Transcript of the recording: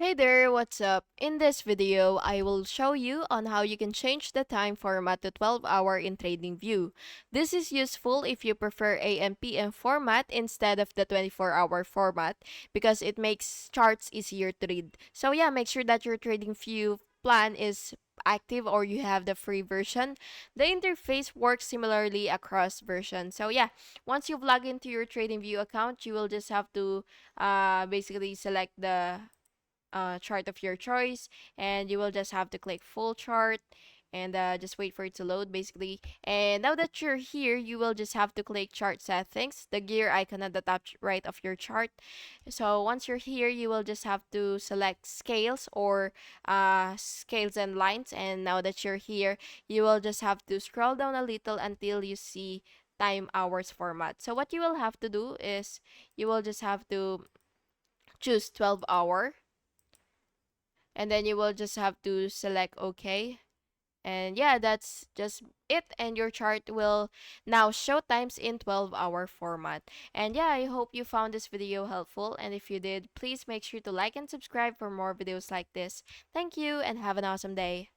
Hey there, what's up? In this video, I will show you on how you can change the time format to 12-hour in TradingView. This is useful if you prefer AM/PM format instead of the 24-hour format because it makes charts easier to read. So yeah, make sure that your TradingView plan is active or you have the free version. The interface works similarly across versions. So yeah, once you've logged into your TradingView account, you will just have to basically select the chart of your choice, and you will just have to click full chart and just wait for it to load basically. And now that you're here, you will just have to click chart settings, the gear icon at the top right of your chart. So once you're here, you will just have to select scales or scales and lines. And now that you're here, you will just have to scroll down a little until you see time hours format. So what you will have to do is you will just have to choose 12-hour, and then you will just have to select OK. And yeah, that's just it. And your chart will now show times in 12-hour format. And yeah, I hope you found this video helpful. And if you did, please make sure to like and subscribe for more videos like this. Thank you and have an awesome day.